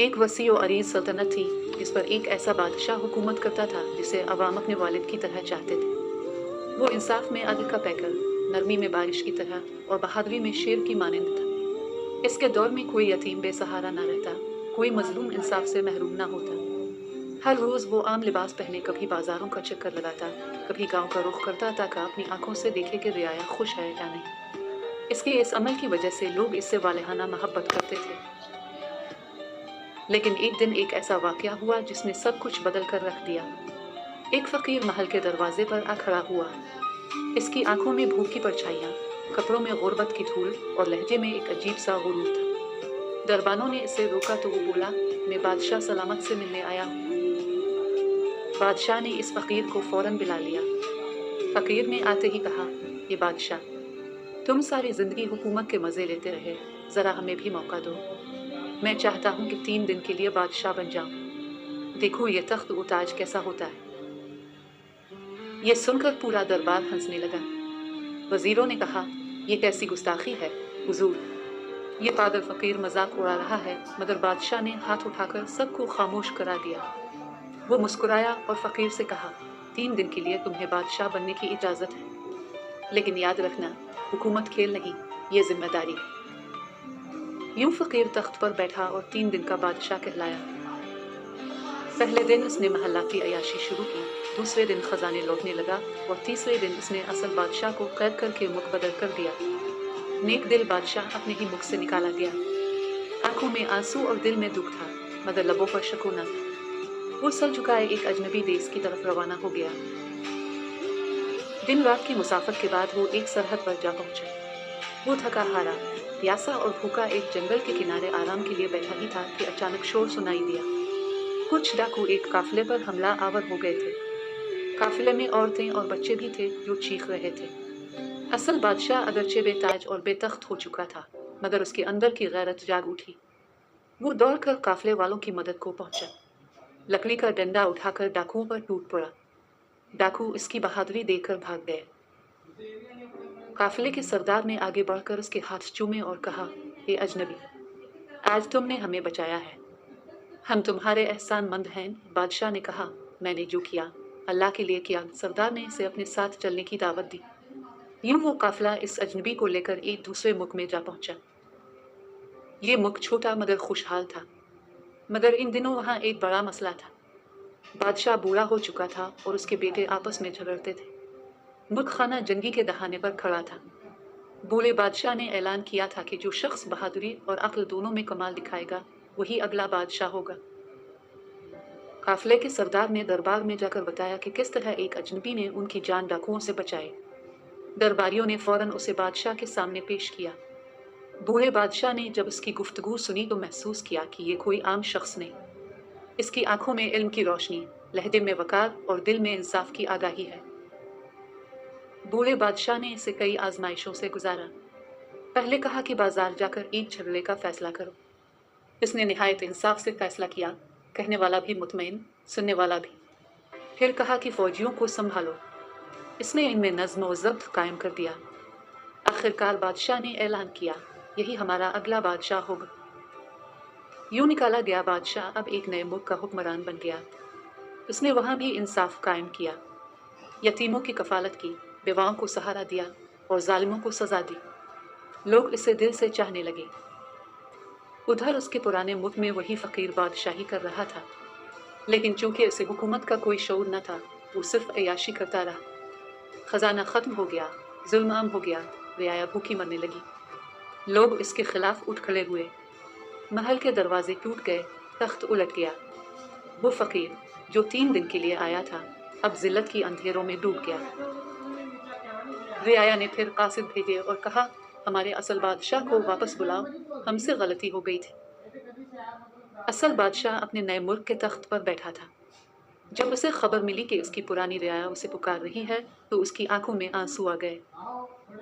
एक वसी और अरीज सल्तनत थी जिस पर एक ऐसा बादशाह हुकूमत करता था जिसे अवाम अपने वालिद की तरह चाहते थे। वो इंसाफ में अदल का पैकर, नरमी में बारिश की तरह और बहादुरी में शेर की मानंद था। इसके दौर में कोई यतीम बेसहारा ना रहता, कोई मजलूम इंसाफ से महरूम ना होता। हर रोज वो आम लिबास पहने कभी बाजारों का चक्कर लगाता, कभी गांव का रुख करता ताकि अपनी आंखों से देखे कि रियाया खुश है या नहीं। इसके इस अमल की वजह से लोग इससे वालेहाना मोहब्बत करते थे। लेकिन एक दिन एक ऐसा वाकया हुआ जिसने सब कुछ बदल कर रख दिया। एक फकीर महल के दरवाजे पर आ खड़ा हुआ। इसकी आंखों में भूख की परछाइयां, कपड़ों में गुर्बत की धूल और लहजे में एक अजीब सा गुरूर था। दरबानों ने इसे रोका तो वो बोला, मैं बादशाह सलामत से मिलने आया हूँ। बादशाह ने इस फकीर को फौरन बुला लिया। फकीर ने आते ही कहा, ये बादशाह, तुम सारी जिंदगी हुकूमत के मजे लेते रहे, जरा हमें भी मौका दो। मैं चाहता हूँ कि 3 दिन के लिए बादशाह बन जाऊं। देखो ये तख्त व ताज कैसा होता है। ये सुनकर पूरा दरबार हंसने लगा। वजीरों ने कहा, ये कैसी गुस्ताखी है हुजूर, ये पागल फकीर मजाक उड़ा रहा है। मगर बादशाह ने हाथ उठाकर सबको खामोश करा दिया। वो मुस्कुराया और फकीर से कहा, 3 दिन के लिए तुम्हें बादशाह बनने की इजाजत है, लेकिन याद रखना, हुकूमत खेल नहीं, ये जिम्मेदारी है। यूं फकीर तख्त पर बैठा और 3 दिन का बादशाह कहलाया। पहले दिन उसने महल्ला की अयाशी शुरू की, दूसरे दिन खजाने लौटने लगा और तीसरे दिन उसने असल बादशाह को कैद करके मुख बदल कर दिया। नेक दिल बादशाह अपने ही मुख से निकाला गया। आंखों में आंसू और दिल में दुख था, मगर लबों पर शकुना था। वो सर झुकाए एक अजनबी देश की तरफ रवाना हो गया। दिन रात की मुसाफत के बाद वो एक सरहद पर जा पहुंचा। वो थका हारा, प्यासा और भूखा एक जंगल के किनारे आराम के लिए बैठा ही था कि अचानक शोर सुनाई दिया। कुछ डाकू एक काफिले पर हमला आवर हो गए थे। काफिले में औरतें और बच्चे भी थे जो चीख रहे थे। असल बादशाह अगरचे बेताज और बेतख्त हो चुका था, मगर उसके अंदर की गैरत जाग उठी। वो दौड़कर काफिले वालों की मदद को पहुंचा। लकड़ी का डंडा उठाकर डाकुओं पर टूट पड़ा। डाकू इसकी बहादुरी देखकर भाग गए। काफिले के सरदार ने आगे बढ़कर उसके हाथ चूमे और कहा, हे अजनबी, आज तुमने हमें बचाया है, हम तुम्हारे एहसानमंद हैं। बादशाह ने कहा, मैंने जो किया अल्लाह के लिए किया। सरदार ने इसे अपने साथ चलने की दावत दी। यूं वो काफिला इस अजनबी को लेकर एक दूसरे मुल्क में जा पहुंचा। ये मुल्क छोटा मगर खुशहाल था, मगर इन दिनों वहाँ एक बड़ा मसला था। बादशाह बूढ़ा हो चुका था और उसके बेटे आपस में झगड़ते थे। मुल्क खाना जंगी के दहाने पर खड़ा था। बूढ़े बादशाह ने ऐलान किया था कि जो शख्स बहादुरी और अक्ल दोनों में कमाल दिखाएगा वही अगला बादशाह होगा। काफिले के सरदार ने दरबार में जाकर बताया कि किस तरह एक अजनबी ने उनकी जान डाकुओं से बचाई। दरबारियों ने फौरन उसे बादशाह के सामने पेश किया। बूढ़े बादशाह ने जब उसकी गुफ्तगू सुनी तो महसूस किया कि ये कोई आम शख्स नहीं। इसकी आंखों में इल्म की रोशनी, लहजे में वकार और दिल में इंसाफ की आगाही है। बूढ़े बादशाह ने इसे कई आजमाइशों से गुजारा। पहले कहा कि बाजार जाकर ईद झगड़े का फैसला करो। इसने निहायत इंसाफ से फैसला किया, कहने वाला भी मुतमईन, सुनने वाला भी। फिर कहा कि फौजियों को संभालो। इसने इनमें नज्म व ज़ब्त कायम कर दिया। आखिरकार बादशाह ने ऐलान किया, यही हमारा अगला बादशाह होगा। यूं निकाला गया बादशाह अब एक नए मुल्क का हुक्मरान बन गया। उसने वहाँ भी इंसाफ कायम किया, यतीमों की कफालत की, बेवाओं को सहारा दिया और जालिमों को सजा दी। लोग इसे दिल से चाहने लगे। उधर उसके पुराने मुल्क में वही फकीर बादशाही कर रहा था, लेकिन चूंकि उसे हुकूमत का कोई शऊर न था, वो सिर्फ अयाशी करता रहा। खजाना खत्म हो गया, जुल्म आम हो गया, रियाया भूखी मरने लगी। लोग इसके खिलाफ उठ खड़े हुए। महल के दरवाजे टूट गए, तख्त उलट गया। वो फकीर जो 3 दिन के लिए आया था अब जिल्लत की अंधेरों में डूब गया। रियाया ने फिर कासिद भेजे और कहा, हमारे असल बादशाह को वापस बुलाओ, हमसे गलती हो गई थी। असल बादशाह अपने नए मुल्क के तख्त पर बैठा था। जब उसे खबर मिली कि उसकी पुरानी रियाया उसे पुकार रही है तो उसकी आंखों में आंसू आ गए।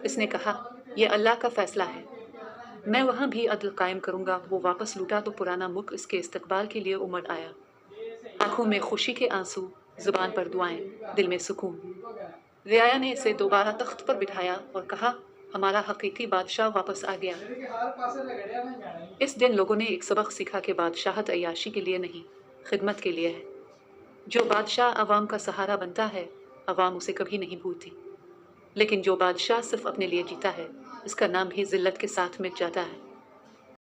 इसने कहा, यह अल्लाह का फैसला है, मैं वहाँ भी अदल कायम करूँगा। वो वापस लूटा तो पुराना मुल्क इसके इस्तकबाल के लिए उमड़ आया। आंखों में खुशी के आंसू, जुबान पर दुआएं, दिल में सुकून। रियाया ने इसे दोबारा तख्त पर बिठाया और कहा, हमारा हकीकी बादशाह वापस आ गया। इस दिन लोगों ने एक सबक सीखा कि बादशाहत अय्याशी के लिए नहीं, खिदमत के लिए है। जो बादशाह अवाम का सहारा बनता है, अवाम उसे कभी नहीं भूलती। लेकिन जो बादशाह सिर्फ अपने लिए जीता है, इसका नाम भी जिल्लत के साथ मिट जाता है।